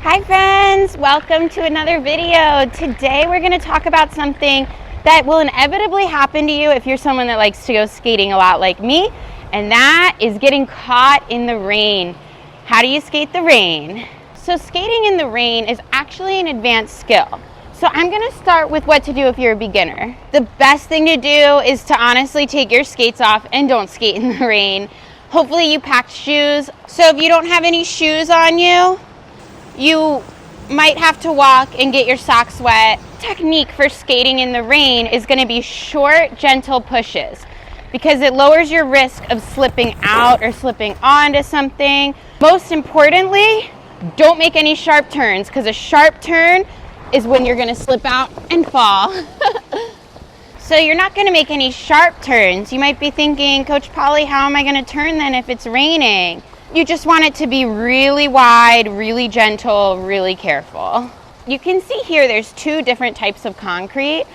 Hi friends, welcome to another video. Today we're going to talk about something that will inevitably happen to you if you're someone that likes to go skating a lot like me, and that is getting caught in the rain. How do you skate the rain? So skating in the rain is actually an advanced skill. So I'm going to start with what to do if you're a beginner. The best thing to do is to honestly take your skates off and don't skate in the rain. Hopefully you packed shoes. So if you don't have any shoes on you, you might have to walk and get your socks wet. Technique for skating in the rain is going to be short, gentle pushes because it lowers your risk of slipping out or slipping onto something. Most importantly, don't make any sharp turns because a sharp turn is when you're going to slip out and fall. So you're not going to make any sharp turns. You might be thinking, Coach Polly, how am I going to turn then if it's raining? You just want it to be really wide, really gentle, really careful. You can see here there's two different types of concrete,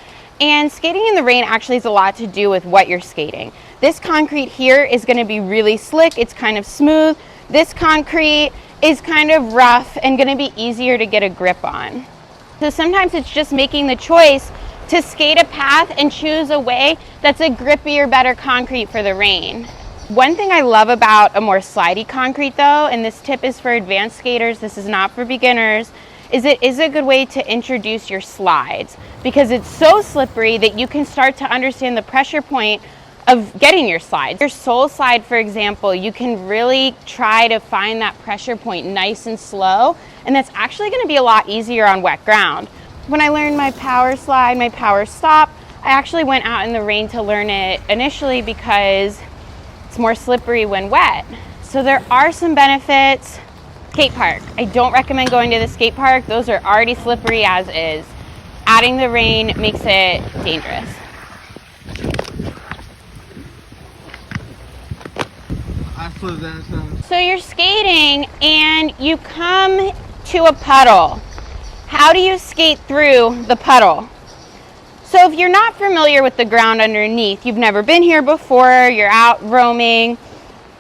and skating in the rain actually has a lot to do with what you're skating. This concrete here is going to be really slick, it's kind of smooth. This concrete is kind of rough and going to be easier to get a grip on. So sometimes it's just making the choice to skate a path and choose a way that's a grippier, better concrete for the rain. One thing I love about a more slidey concrete though, and this tip is for advanced skaters, this is not for beginners, is it is a good way to introduce your slides because it's so slippery that you can start to understand the pressure point of getting your slides. Your sole slide, for example, you can really try to find that pressure point nice and slow, and that's actually going to be a lot easier on wet ground. When I learned my power slide, my power stop, I actually went out in the rain to learn it initially because it's more slippery when wet. So there are some benefits. Skate park. I don't recommend going to the skate park. Those are already slippery as is. Adding the rain makes it dangerous. So you're skating and you come to a puddle. How do you skate through the puddle? So if you're not familiar with the ground underneath, you've never been here before, you're out roaming,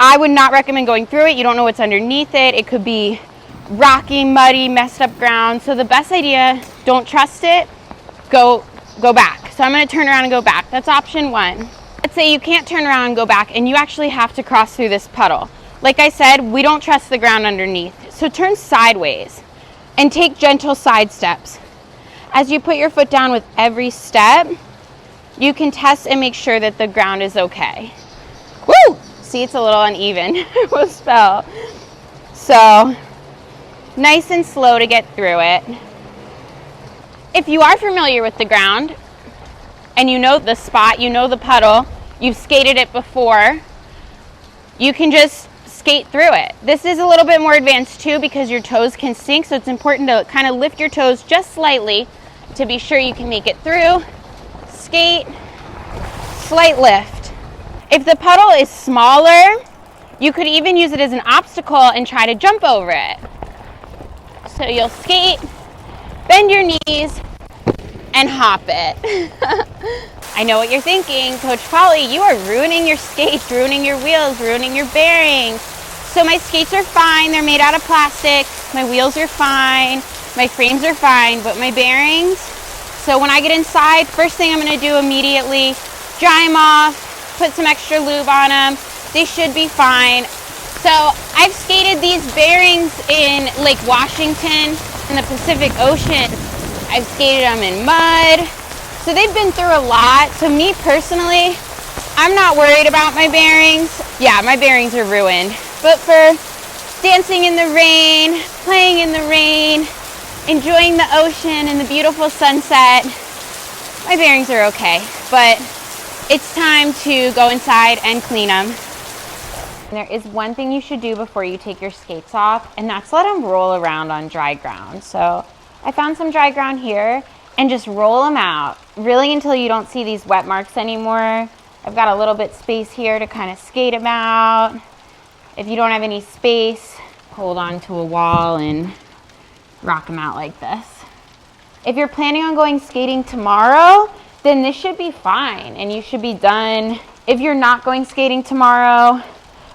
I would not recommend going through it. You don't know what's underneath it. It could be rocky, muddy, messed up ground. So the best idea, don't trust it, go back. So I'm going to turn around and go back. That's option one. Let's say you can't turn around and go back and you actually have to cross through this puddle. Like I said, we don't trust the ground underneath. So turn sideways and take gentle side steps. As you put your foot down with every step, you can test and make sure that the ground is okay. Woo! See, it's a little uneven. We'll spell. So, nice and slow to get through it. If you are familiar with the ground, and you know the spot, you know the puddle, you've skated it before, you can just skate through it. This is a little bit more advanced too because your toes can sink, so it's important to kind of lift your toes just slightly to be sure you can make it through. Skate, slight lift. If the puddle is smaller, you could even use it as an obstacle and try to jump over it. So you'll skate, bend your knees, and hop it. I know what you're thinking, Coach Polly, you are ruining your skates, ruining your wheels, ruining your bearings. So my skates are fine, they're made out of plastic, my wheels are fine, my frames are fine, but my bearings, so when I get inside, first thing I'm going to do immediately, dry them off, put some extra lube on them, they should be fine. So I've skated these bearings in Lake Washington, in the Pacific Ocean. I've skated them in mud, so they've been through a lot. So me personally, I'm not worried about my bearings. Yeah, my bearings are ruined. But for dancing in the rain, playing in the rain, enjoying the ocean and the beautiful sunset, my bearings are okay. But it's time to go inside and clean them. There is one thing you should do before you take your skates off, and that's let them roll around on dry ground. So I found some dry ground here and just roll them out, really until you don't see these wet marks anymore. I've got a little bit space here to kind of skate them out. If you don't have any space, hold on to a wall and rock them out like this. If you're planning on going skating tomorrow, then this should be fine and you should be done. If you're not going skating tomorrow,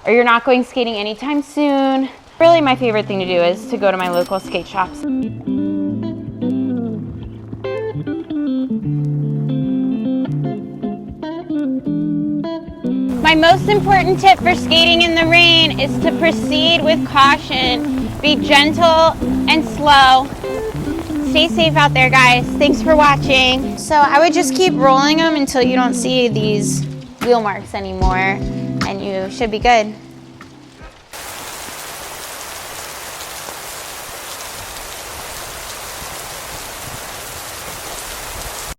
or you're not going skating anytime soon, Really, my favorite thing to do is to go to my local skate shops. My most important tip for skating in the rain is to proceed with caution. Be gentle and slow. Stay safe out there, guys. Thanks for watching. So I would just keep rolling them until you don't see these wheel marks anymore, and you should be good.